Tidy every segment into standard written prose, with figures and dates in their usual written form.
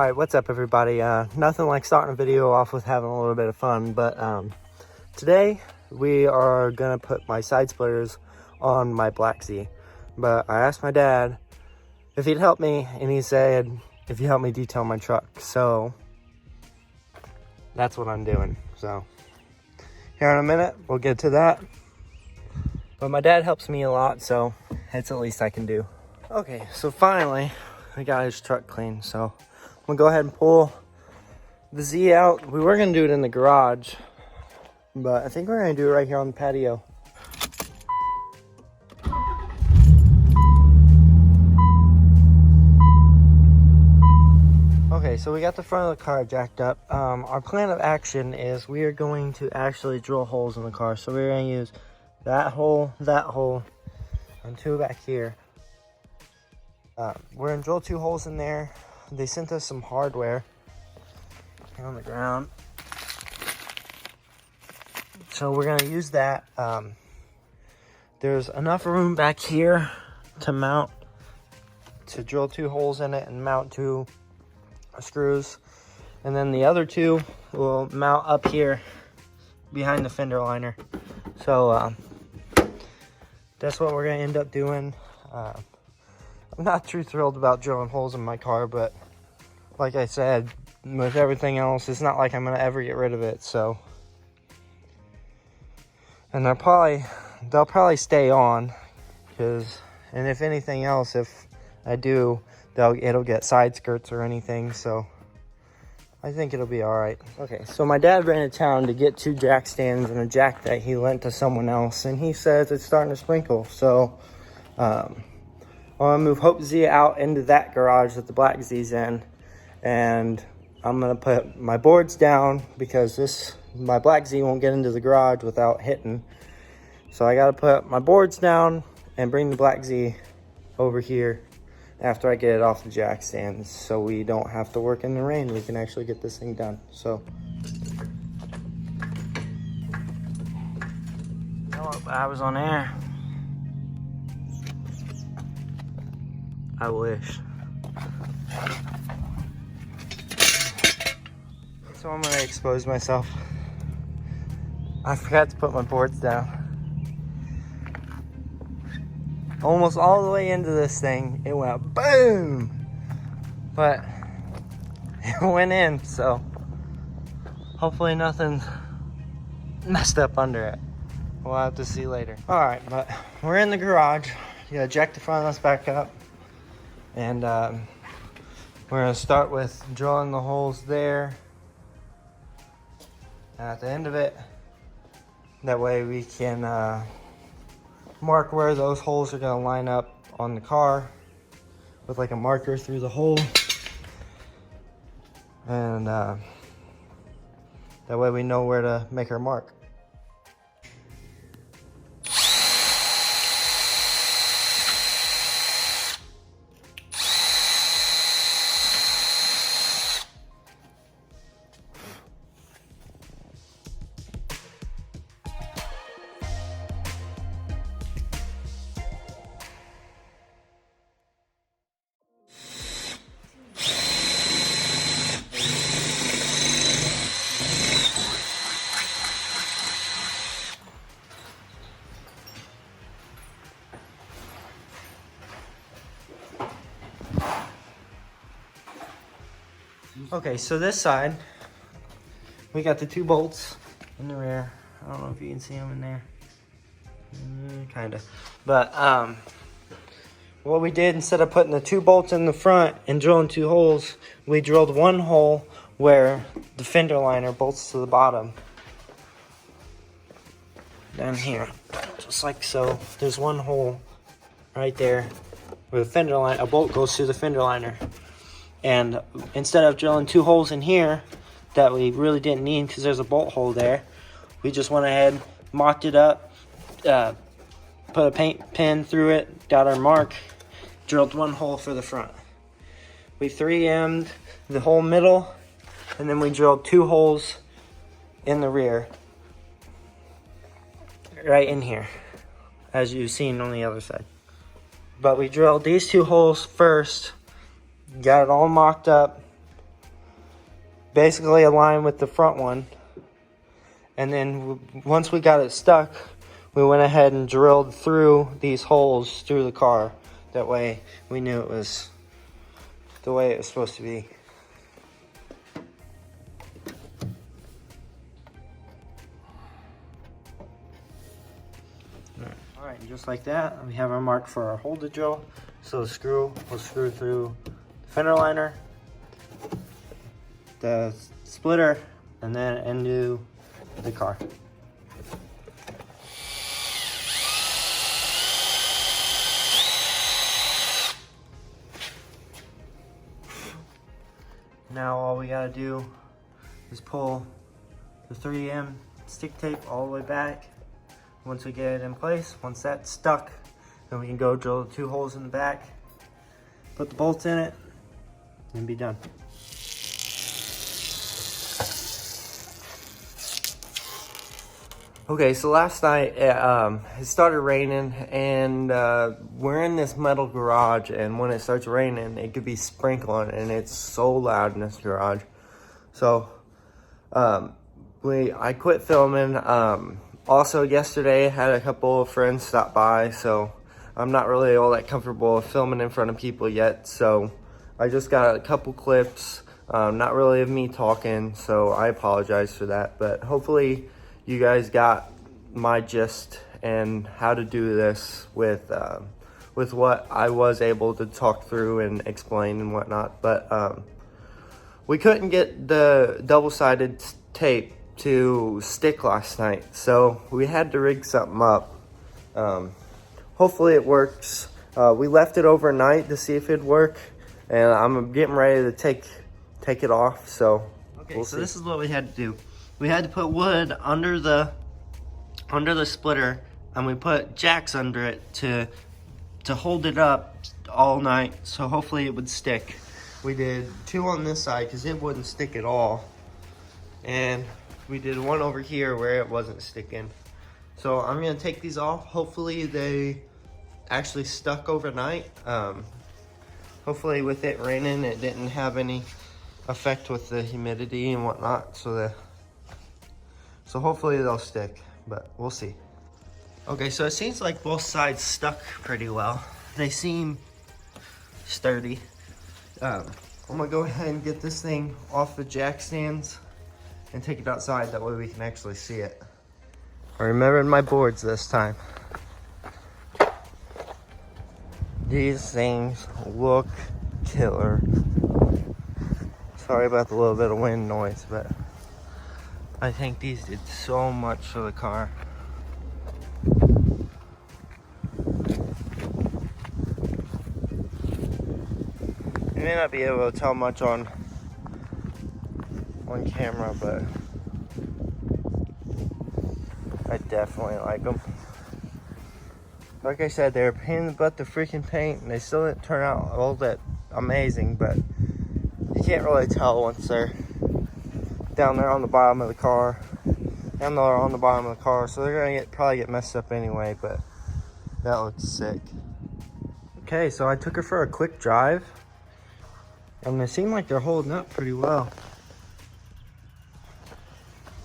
Alright, what's up everybody? Nothing like starting a video off with having a little bit of fun, but today we are gonna put my side splitters on my Black Z. But I asked my dad if he'd help me, and he said if you help me detail my truck. So that's what I'm doing. So here in a minute we'll get to that. But my dad helps me a lot, so it's the least I can do. Okay, so finally I got his truck clean, so I'm gonna go ahead and pull the Z out. We were gonna do it in the garage, but I think we're gonna do it right here on the patio. Okay, so we got the front of the car jacked up. Our plan of action is we are going to actually drill holes in the car. So we're gonna use that hole, and two back here. We're gonna drill 2 holes in there. They sent us some hardware here on the ground, so we're gonna use that. There's enough room back here to drill 2 holes in it and mount 2 screws, and then the other 2 will mount up here behind the fender liner. So that's what we're gonna end up doing. I'm not too thrilled about drilling holes in my car, but like I said, with everything else, it's not like I'm gonna ever get rid of it. So, and they'll probably stay on, and if anything else, if I do, it'll get side skirts or anything. So I think it'll be all right. Okay, so my dad ran to town to get 2 jack stands and a jack that he lent to someone else, and he says it's starting to sprinkle. So I'm gonna move Hope Z out into that garage that the Black Z's in, and I'm gonna put my boards down because my Black Z won't get into the garage without hitting. So I gotta put my boards down and bring the Black Z over here after I get it off the jack stands, so we don't have to work in the rain. We can actually get this thing done. So oh, I was on air. I wish. So I'm gonna expose myself. I forgot to put my boards down. Almost all the way into this thing, it went boom! But it went in, so hopefully nothing messed up under it. We'll have to see later. Alright, but we're in the garage. You gotta jack the front of us back up. And we're gonna start with drilling the holes there at the end of it. That way we can mark where those holes are gonna line up on the car with like a marker through the hole. And that way we know where to make our mark. Okay, so this side, we got the 2 bolts in the rear. I don't know if you can see them in there. Kinda. But what we did, instead of putting the 2 bolts in the front and drilling 2 holes, we drilled 1 hole where the fender liner bolts to the bottom. Down here, just like so. There's 1 hole right there where the fender line, a bolt goes through the fender liner. And instead of drilling 2 holes in here that we really didn't need because there's a bolt hole there, we just went ahead, mocked it up, put a paint pen through it, got our mark, drilled 1 hole for the front. We 3M'd the whole middle, and then we drilled 2 holes in the rear, right in here, as you've seen on the other side. But we drilled these 2 holes first, got it all mocked up, basically align with the front one. And then once we got it stuck, we went ahead and drilled through these holes through the car. That way we knew it was the way it was supposed to be. All right, and just like that, we have our mark for our hole to drill. So the screw will screw through the fender liner, the splitter, and then into the car. Now all we gotta do is pull the 3M stick tape all the way back. Once we get it in place, once that's stuck, then we can go drill the 2 holes in the back, put the bolts in it, and be done. Okay, so last night it started raining, and we're in this metal garage, and when it starts raining, it could be sprinkling, and it's so loud in this garage. So I quit filming. Also yesterday I had a couple of friends stop by, so I'm not really all that comfortable filming in front of people yet. So I just got a couple clips, not really of me talking, so I apologize for that. But hopefully you guys got my gist and how to do this with what I was able to talk through and explain and whatnot. But we couldn't get the double-sided tape to stick last night, so we had to rig something up. Hopefully it works. We left it overnight to see if it'd work, and I'm getting ready to take it off, so we'll see. This is what we had to do. We had to put wood under the splitter, and we put jacks under it to hold it up all night, so hopefully it would stick. We did 2 on this side because it wouldn't stick at all, and we did 1 over here where it wasn't sticking. So I'm gonna take these off. Hopefully they actually stuck overnight. Hopefully with it raining, it didn't have any effect with the humidity and whatnot. So hopefully they'll stick, but we'll see. Okay, so it seems like both sides stuck pretty well. They seem sturdy. I'm gonna go ahead and get this thing off the jack stands and take it outside, that way we can actually see it. I remembered my boards this time. These things look killer. Sorry about the little bit of wind noise, but I think these did so much for the car. You may not be able to tell much on camera, but I definitely like them. Like I said, they're a pain in the butt to freaking paint, and they still didn't turn out all that amazing, but you can't really tell once they're down there on the bottom of the car. And they're on the bottom of the car, so they're gonna probably get messed up anyway, but that looks sick. Okay, so I took her for a quick drive, and they seem like they're holding up pretty well.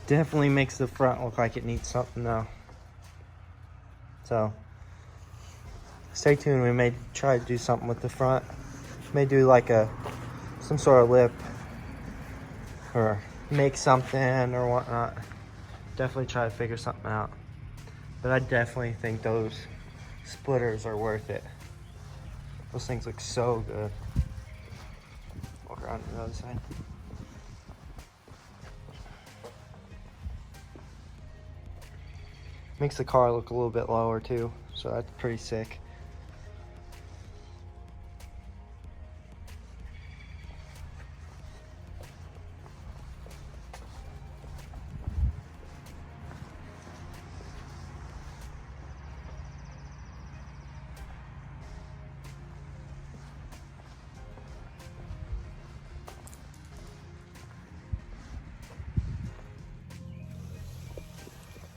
Definitely makes the front look like it needs something though. So stay tuned. We may try to do something with the front. May do like some sort of lip, or make something or whatnot. Definitely try to figure something out. But I definitely think those splitters are worth it. Those things look so good. Walk around to the other side. Makes the car look a little bit lower too, so that's pretty sick.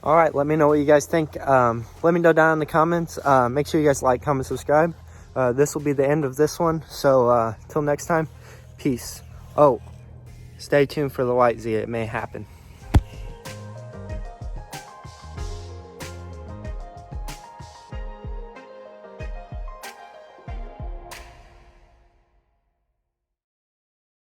All right, let me know what you guys think. Let me know down in the comments. Make sure you guys like, comment, subscribe. This will be the end of this one. So till next time, peace. Oh, Stay tuned for the white Z. It may happen.